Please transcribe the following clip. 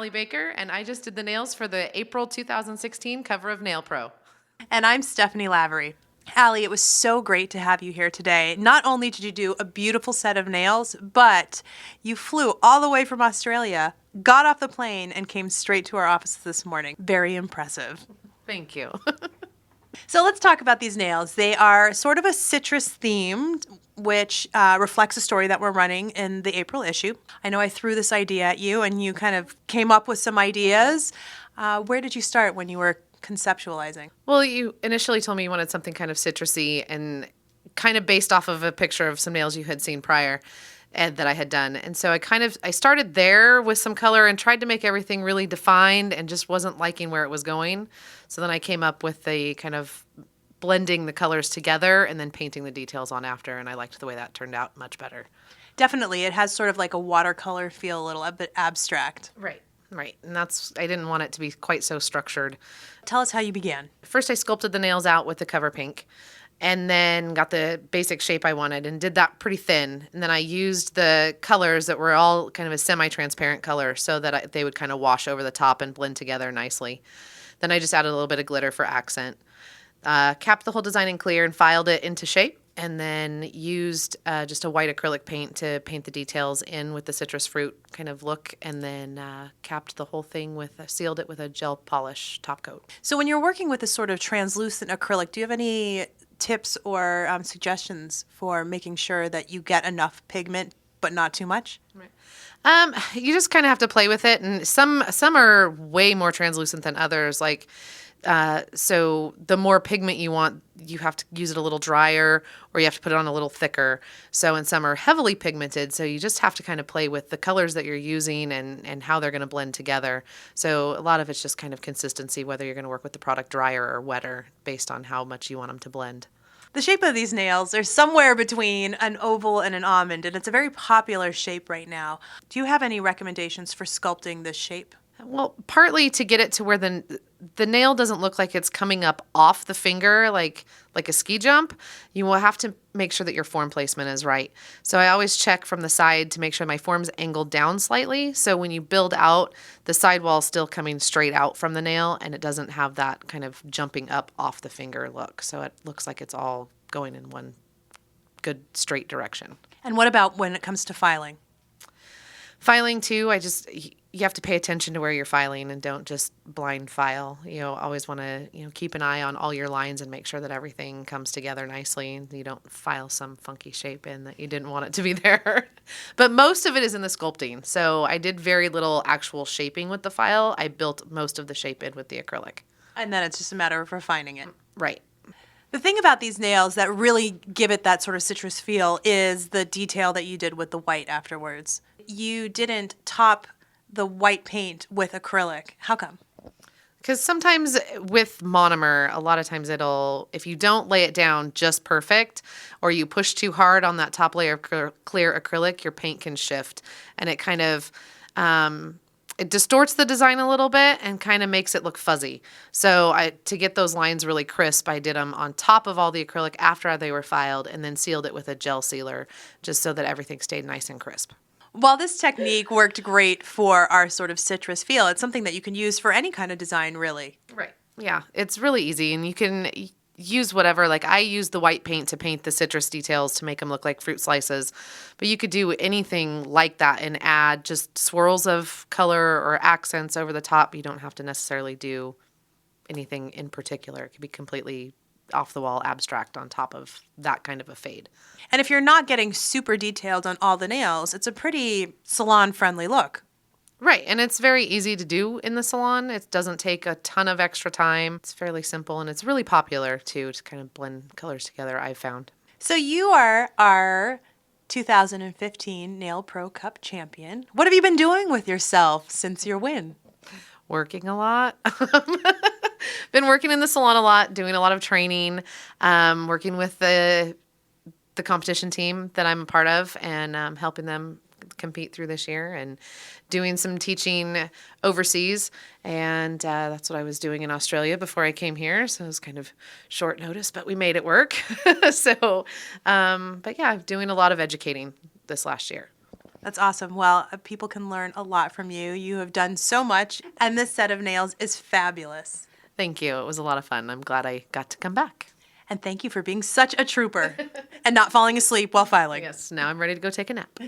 Allie Baker, and I just did the nails for the April 2016 cover of NAILPRO. And I'm Stephanie Lavery. Allie, it was so great to have you here today. Not only did you do a beautiful set of nails, but you flew all the way from Australia, got off the plane, and came straight to our office this morning. Very impressive. Thank you. So let's talk about these nails. They are sort of a citrus themed, which reflects a story that we're running in the April issue. I know I threw this idea at you, and you kind of came up with some ideas. Where did you start when you were conceptualizing? Well, you initially told me you wanted something kind of citrusy and kind of based off of a picture of some nails you had seen prior and that I had done. And so I started there with some color and tried to make everything really defined and just wasn't liking where it was going. So then I came up with the kind of blending the colors together and then painting the details on after, and I liked the way that turned out much better. Definitely. It has sort of like a watercolor feel, a little bit abstract. Right. And I didn't want it to be quite so structured. Tell us how you began. First, I sculpted the nails out with the cover pink and then got the basic shape I wanted and did that pretty thin. And then I used the colors that were all kind of a semi-transparent color so that they would kind of wash over the top and blend together nicely. Then I just added a little bit of glitter for accent. Capped the whole design in clear and filed it into shape, and then used just a white acrylic paint to paint the details in with the citrus fruit kind of look, and then capped the whole thing sealed it with a gel polish top coat. So when you're working with this sort of translucent acrylic, do you have any tips or suggestions for making sure that you get enough pigment but not too much? Right. You just kind of have to play with it, and some are way more translucent than others. Like, so the more pigment you want, you have to use it a little drier, or you have to put it on a little thicker. So, and some are heavily pigmented, so you just have to kind of play with the colors that you're using and how they're going to blend together. So a lot of it's just kind of consistency, whether you're going to work with the product drier or wetter, based on how much you want them to blend. The shape of these nails are somewhere between an oval and an almond, and it's a very popular shape right now. Do you have any recommendations for sculpting this shape? Well, partly to get it to where the nail doesn't look like it's coming up off the finger like a ski jump. You will have to make sure that your form placement is right. So I always check from the side to make sure my form's angled down slightly. So when you build out, the sidewall is still coming straight out from the nail, and it doesn't have that kind of jumping up off the finger look. So it looks like it's all going in one good straight direction. And what about when it comes to filing? Filing too, you have to pay attention to where you're filing and don't just blind file. You know, always want to, keep an eye on all your lines and make sure that everything comes together nicely and you don't file some funky shape in that you didn't want it to be there. But most of it is in the sculpting. So I did very little actual shaping with the file. I built most of the shape in with the acrylic. And then it's just a matter of refining it. Right. The thing about these nails that really give it that sort of citrus feel is the detail that you did with the white afterwards. You didn't top the white paint with acrylic. How come? Because sometimes with monomer, a lot of times if you don't lay it down just perfect, or you push too hard on that top layer of clear acrylic, your paint can shift, and it kind of it distorts the design a little bit and kind of makes it look fuzzy. So to get those lines really crisp, I did them on top of all the acrylic after they were filed, and then sealed it with a gel sealer just so that everything stayed nice and crisp. While this technique worked great for our sort of citrus feel, it's something that you can use for any kind of design, really. Right. Yeah, it's really easy, and you can use whatever. Like, I used the white paint to paint the citrus details to make them look like fruit slices, but you could do anything like that and add just swirls of color or accents over the top. You don't have to necessarily do anything in particular. It could be completely off-the-wall abstract on top of that kind of a fade. And if you're not getting super detailed on all the nails, it's a pretty salon-friendly look. Right, and it's very easy to do in the salon. It doesn't take a ton of extra time. It's fairly simple, and it's really popular, too, to kind of blend colors together, I've found. So you are our 2015 NAILPRO Cup champion. What have you been doing with yourself since your win? Working a lot. Been working in the salon a lot, doing a lot of training, working with the competition team that I'm a part of, and helping them compete through this year, and doing some teaching overseas. And that's what I was doing in Australia before I came here. So it was kind of short notice, but we made it work. But yeah, doing a lot of educating this last year. That's awesome. Well, people can learn a lot from you. You have done so much, and this set of nails is fabulous. Thank you. It was a lot of fun. I'm glad I got to come back. And thank you for being such a trooper and not falling asleep while filing. Yes, now I'm ready to go take a nap.